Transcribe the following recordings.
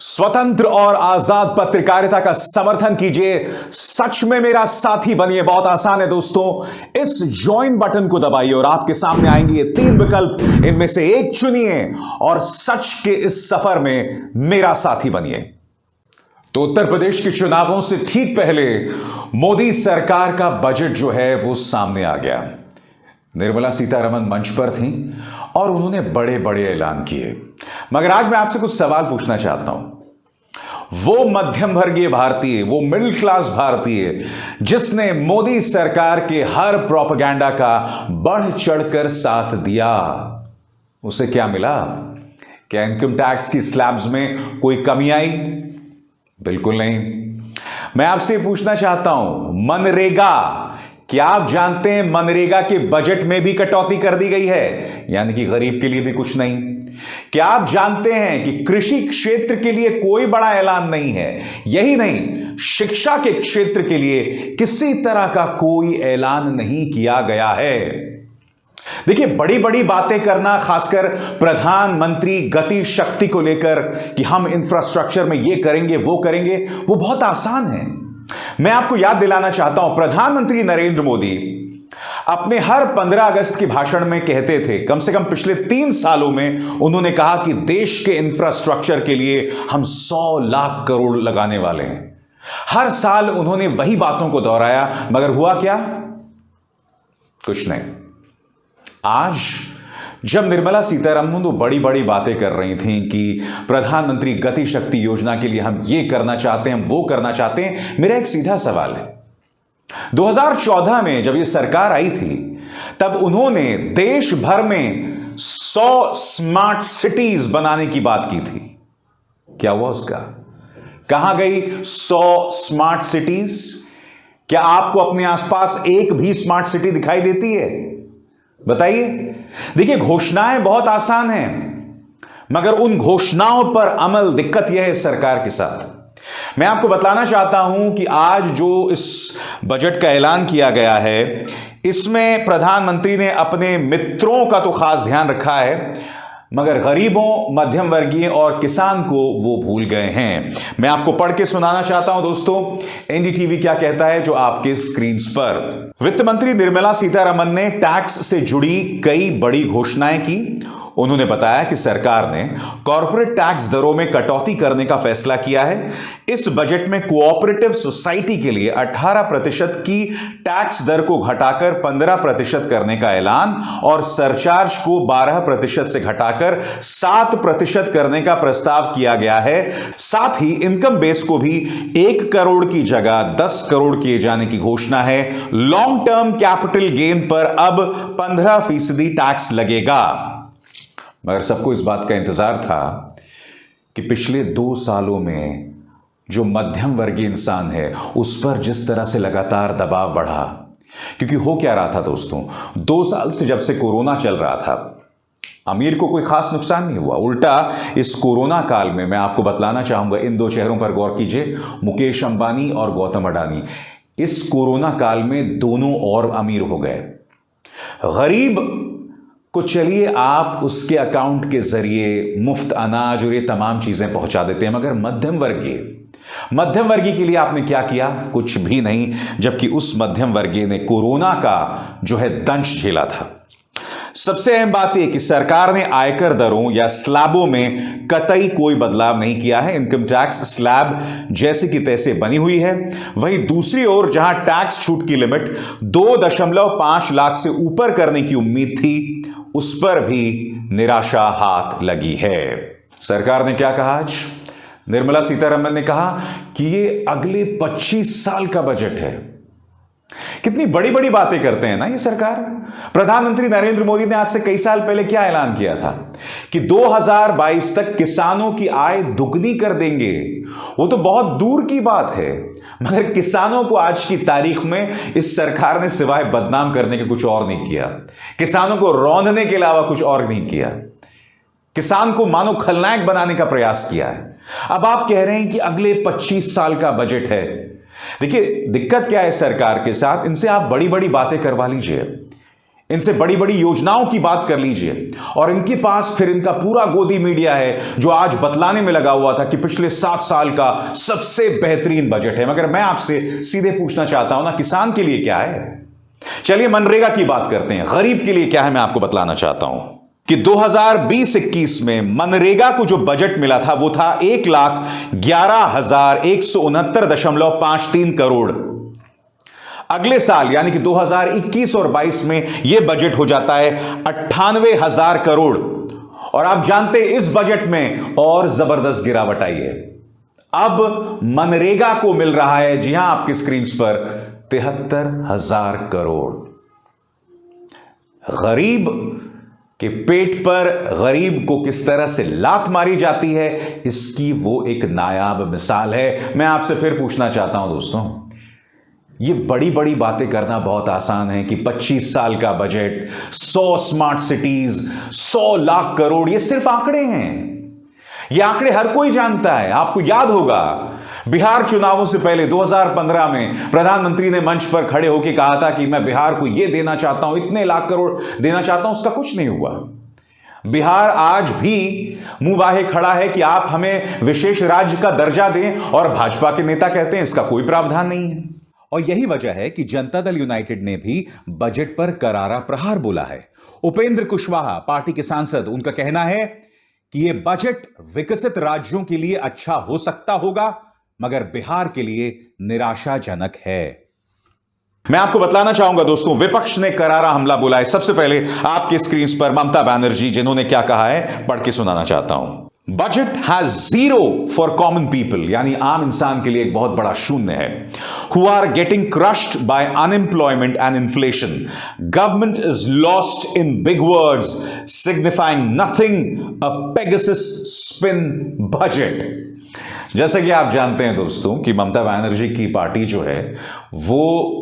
स्वतंत्र और आजाद पत्रकारिता का समर्थन कीजिए। सच में मेरा साथी बनिए। बहुत आसान है दोस्तों, इस ज्वाइन बटन को दबाइए और आपके सामने आएंगे ये 3 विकल्प। इनमें से एक चुनिए और सच के इस सफर में मेरा साथी बनिए। तो उत्तर प्रदेश के चुनावों से ठीक पहले मोदी सरकार का बजट जो है वो सामने आ गया। निर्मला सीतारमण मंच पर थीं और उन्होंने बड़े बड़े ऐलान किए। मगर आज मैं आपसे कुछ सवाल पूछना चाहता हूं। वो मध्यम वर्गीय भारतीय, वो मिडिल क्लास भारतीय जिसने मोदी सरकार के हर प्रोपेगेंडा का बढ़ चढ़कर साथ दिया, उसे क्या मिला? क्या इनकम टैक्स की स्लैब्स में कोई कमी आई? बिल्कुल नहीं। मैं आपसे पूछना चाहता हूं, मनरेगा, क्या आप जानते हैं मनरेगा के बजट में भी कटौती कर दी गई है, यानी कि गरीब के लिए भी कुछ नहीं। क्या आप जानते हैं कि कृषि क्षेत्र के लिए कोई बड़ा ऐलान नहीं है? यही नहीं, शिक्षा के क्षेत्र के लिए किसी तरह का कोई ऐलान नहीं किया गया है। देखिए, बड़ी बड़ी बातें करना, खासकर प्रधानमंत्री गति शक्ति को लेकर कि हम इंफ्रास्ट्रक्चर में ये करेंगे वो करेंगे, वो बहुत आसान है। मैं आपको याद दिलाना चाहता हूं, प्रधानमंत्री नरेंद्र मोदी अपने हर 15 अगस्त के भाषण में कहते थे, कम से कम पिछले 3 सालों में उन्होंने कहा कि देश के इंफ्रास्ट्रक्चर के लिए हम 100 लाख करोड़ लगाने वाले हैं। हर साल उन्होंने वही बातों को दोहराया, मगर हुआ क्या? कुछ नहीं। आज जब निर्मला सीतारमण तो बड़ी बड़ी बातें कर रही थीं कि प्रधानमंत्री गति शक्ति योजना के लिए हम ये करना चाहते हैं, हम वो करना चाहते हैं, मेरा एक सीधा सवाल है। 2014 में जब ये सरकार आई थी, तब उन्होंने देश भर में 100 स्मार्ट सिटीज बनाने की बात की थी। क्या हुआ उसका? कहां गई 100 स्मार्ट सिटीज? क्या आपको अपने आसपास एक भी स्मार्ट सिटी दिखाई देती है? बताइए। देखिए, घोषणाएं बहुत आसान हैं, मगर उन घोषणाओं पर अमल, दिक्कत यह है सरकार के साथ। मैं आपको बताना चाहता हूं कि आज जो इस बजट का ऐलान किया गया है, इसमें प्रधानमंत्री ने अपने मित्रों का तो खास ध्यान रखा है, मगर गरीबों, मध्यम वर्गीय और किसान को वो भूल गए हैं। मैं आपको पढ़ के सुनाना चाहता हूं दोस्तों, एनडीटीवी क्या कहता है जो आपके स्क्रीन पर। वित्त मंत्री निर्मला सीतारमण ने टैक्स से जुड़ी कई बड़ी घोषणाएं की। उन्होंने बताया कि सरकार ने कॉर्पोरेट टैक्स दरों में कटौती करने का फैसला किया है। इस बजट में कोऑपरेटिव सोसाइटी के लिए 18% की टैक्स दर को घटाकर 15% करने का ऐलान और सरचार्ज को 12% से घटाकर 7% करने का प्रस्ताव किया गया है। साथ ही इनकम बेस को भी 1 करोड़ की जगह 10 करोड़ किए जाने की घोषणा है। लॉन्ग टर्म कैपिटल गेन पर अब 15% टैक्स लगेगा। मगर सबको इस बात का इंतजार था कि पिछले 2 सालों में जो मध्यम वर्गीय इंसान है उस पर जिस तरह से लगातार दबाव बढ़ा, क्योंकि हो क्या रहा था दोस्तों, 2 साल से जब से कोरोना चल रहा था, अमीर को कोई खास नुकसान नहीं हुआ। उल्टा इस कोरोना काल में मैं आपको बतलाना चाहूंगा, इन 2 चेहरों पर गौर कीजिए, मुकेश अंबानी और गौतम अडानी। इस कोरोना काल में दोनों और अमीर हो गए। गरीब को चलिए आप उसके अकाउंट के जरिए मुफ्त अनाज और ये तमाम चीजें पहुंचा देते हैं, मगर मध्यम वर्गीय के लिए आपने क्या किया? कुछ भी नहीं, जबकि उस मध्यम वर्गीय ने कोरोना का जो है दंश झेला था। सबसे अहम बात यह कि सरकार ने आयकर दरों या स्लैबों में कतई कोई बदलाव नहीं किया है। इनकम टैक्स स्लैब जैसे कि तैसे बनी हुई है। वहीं दूसरी ओर जहां टैक्स छूट की लिमिट 2.5 लाख से ऊपर करने की उम्मीद थी, उस पर भी निराशा हाथ लगी है। सरकार ने क्या कहा आज? निर्मला सीतारमण ने कहा कि ये अगले 25 साल का बजट है। कितनी बड़ी बड़ी बातें करते हैं ना ये सरकार। प्रधानमंत्री नरेंद्र मोदी ने आज से कई साल पहले क्या ऐलान किया था कि 2022 तक किसानों की आय दुगनी कर देंगे। वो तो बहुत दूर की बात है, मगर किसानों को आज की तारीख में इस सरकार ने सिवाय बदनाम करने के कुछ और नहीं किया। किसानों को रौंदने के अलावा कुछ और नहीं किया। किसान को मानो खलनायक बनाने का प्रयास किया है। अब आप कह रहे हैं कि अगले 25 साल का बजट है। देखिए, दिक्कत क्या है सरकार के साथ, इनसे आप बड़ी बड़ी बातें करवा लीजिए, इनसे बड़ी बड़ी योजनाओं की बात कर लीजिए, और इनके पास फिर इनका पूरा गोदी मीडिया है जो आज बतलाने में लगा हुआ था कि पिछले 7 साल का सबसे बेहतरीन बजट है। मगर मैं आपसे सीधे पूछना चाहता हूं ना, किसान के लिए क्या है? चलिए मनरेगा की बात करते हैं। गरीब के लिए क्या है मैं आपको बतलाना चाहता हूं कि 2020-21 में मनरेगा को जो बजट मिला था वो था 1,11,169.53 करोड़। अगले साल यानी कि 2021 और 22 में यह बजट हो जाता है 98,000 करोड़। और आप जानते हैं इस बजट में और जबरदस्त गिरावट आई है। अब मनरेगा को मिल रहा है, जी हां, आपकी स्क्रीन पर 73,000 करोड़। गरीब के पेट पर गरीब को किस तरह से लात मारी जाती है, इसकी वो एक नायाब मिसाल है। मैं आपसे फिर पूछना चाहता हूं दोस्तों, ये बड़ी बड़ी बातें करना बहुत आसान है कि 25 साल का budget, 100 smart cities, 100 lakh crore, ये सिर्फ आंकड़े हैं। ये आंकड़े हर कोई जानता है। आपको याद होगा बिहार चुनावों से पहले 2015 में प्रधानमंत्री ने मंच पर खड़े होकर कहा था कि मैं बिहार को यह देना चाहता हूं, इतने लाख करोड़ देना चाहता हूं। उसका कुछ नहीं हुआ। बिहार आज भी मुंह बाहे खड़ा है कि आप हमें विशेष राज्य का दर्जा दें, और भाजपा के नेता कहते हैं इसका कोई प्रावधान नहीं है। और यही वजह है कि जनता दल यूनाइटेड ने भी बजट पर करारा प्रहार बोला है। उपेंद्र कुशवाहा पार्टी के सांसद, उनका कहना है कि यह बजट विकसित राज्यों के लिए अच्छा हो सकता होगा, मगर बिहार के लिए निराशाजनक है। मैं आपको बतलाना चाहूंगा दोस्तों, विपक्ष ने करारा हमला बोला है। सबसे पहले आपकी स्क्रीन पर ममता बनर्जी, जिन्होंने क्या कहा है पढ़ के सुनाना चाहता हूं। Budget has zero for common people, यानी आम इंसान के लिए एक बहुत बड़ा शून्य है। Who are getting crushed by unemployment and inflation. Government is lost in big words signifying nothing, a Pegasus spin budget. जैसा कि आप जानते हैं दोस्तों कि ममता बनर्जी की पार्टी जो है वो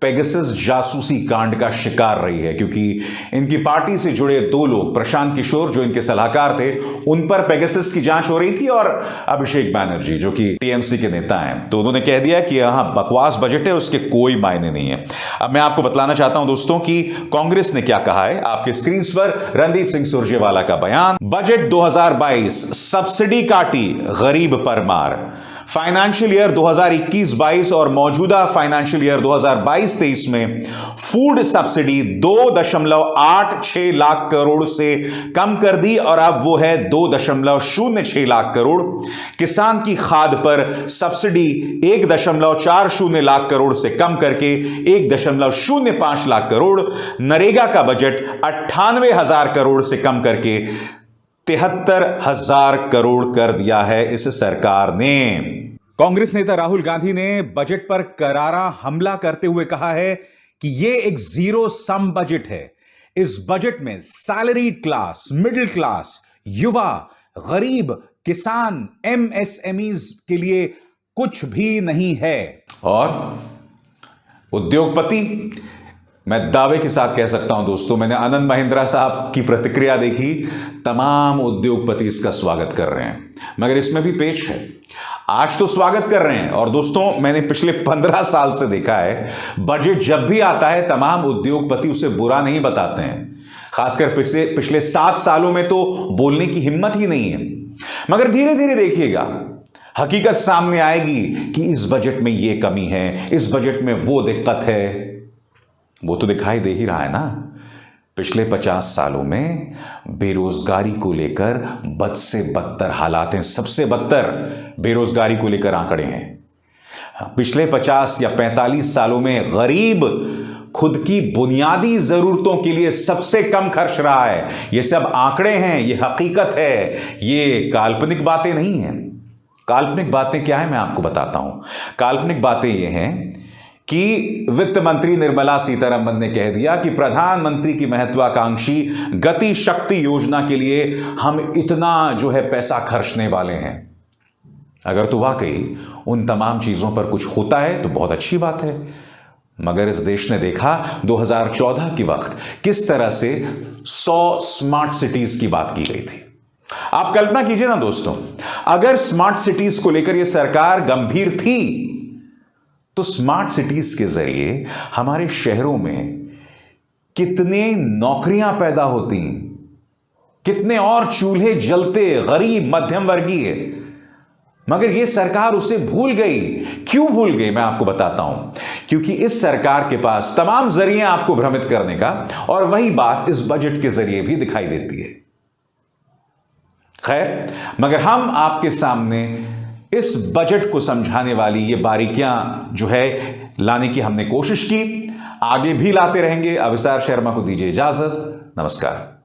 पेगासस जासूसी कांड का शिकार रही है, क्योंकि इनकी पार्टी से जुड़े 2 लोग, प्रशांत किशोर जो इनके सलाहकार थे, उन पर पेगासस की जांच हो रही थी, और अभिषेक बनर्जी जो कि टीएमसी के नेता हैं, तो उन्होंने कह दिया कि यहां बकवास बजट है, उसके कोई मायने नहीं है। अब मैं आपको बतलाना चाहता हूं दोस्तों कि कांग्रेस ने क्या कहा है। आपके स्क्रीन पर रणदीप सिंह सुरजेवाला का बयान। बजट 2022 सब्सिडी काटी गरीब पर मार। फाइनेंशियल ईयर 2021-22 और मौजूदा फाइनेंशियल ईयर 2022-23 में फूड सब्सिडी 2.86 लाख करोड़ से कम कर दी, और अब वो है 2.06 लाख करोड़। किसान की खाद पर सब्सिडी 1.40 लाख करोड़ से कम करके 1.05 लाख करोड़। नरेगा का बजट 98,000 करोड़ से कम करके 73,000 करोड़ कर दिया है इस सरकार ने। कांग्रेस नेता राहुल गांधी ने बजट पर करारा हमला करते हुए कहा है कि यह एक जीरो सम बजट है। इस बजट में सैलरीड क्लास, मिडिल क्लास, युवा, गरीब, किसान, एमएसएमईज के लिए कुछ भी नहीं है। और उद्योगपति, मैं दावे के साथ कह सकता हूं दोस्तों, मैंने आनंद महिंद्रा साहब की प्रतिक्रिया देखी, तमाम उद्योगपति इसका स्वागत कर रहे हैं। मगर इसमें भी पेच है। आज तो स्वागत कर रहे हैं, और दोस्तों मैंने पिछले 15 साल से देखा है, बजट जब भी आता है तमाम उद्योगपति उसे बुरा नहीं बताते हैं। खासकर पिछले 7 सालों में तो बोलने की हिम्मत ही नहीं है। मगर धीरे धीरे देखिएगा, हकीकत सामने आएगी कि इस बजट में यह कमी है, इस बजट में वो दिक्कत है। वो तो दिखाई दे ही रहा है ना। पिछले 50 सालों में बेरोजगारी को लेकर बद से बदतर हालात हैं। सबसे बदतर बेरोजगारी को लेकर आंकड़े हैं। पिछले 50 या 45 सालों में गरीब खुद की बुनियादी जरूरतों के लिए सबसे कम खर्च रहा है। ये सब आंकड़े हैं, ये हकीकत है, ये काल्पनिक बातें नहीं हैं। काल्पनिक बातें क्या है मैं आपको बताता हूं। काल्पनिक बातें ये हैं कि वित्त मंत्री निर्मला सीतारमण ने कह दिया कि प्रधानमंत्री की महत्वाकांक्षी गति शक्ति योजना के लिए हम इतना जो है पैसा खर्चने वाले हैं। अगर तो वाकई उन तमाम चीजों पर कुछ होता है तो बहुत अच्छी बात है। मगर इस देश ने देखा 2014 के वक्त किस तरह से 100 स्मार्ट सिटीज की बात की गई थी। आप कल्पना कीजिए ना दोस्तों, अगर स्मार्ट सिटीज को लेकर यह सरकार गंभीर थी तो स्मार्ट सिटीज के जरिए हमारे शहरों में कितने नौकरियां पैदा होती, कितने और चूल्हे जलते गरीब मध्यम वर्गीय, मगर यह सरकार उसे भूल गई। क्यों भूल गई, मैं आपको बताता हूं। क्योंकि इस सरकार के पास तमाम जरिए आपको भ्रमित करने का, और वही बात इस बजट के जरिए भी दिखाई देती है। खैर, मगर हम आपके सामने इस बजट को समझाने वाली ये बारीकियां जो है लाने की हमने कोशिश की, आगे भी लाते रहेंगे। अभिसार शर्मा को दीजिए इजाजत। नमस्कार।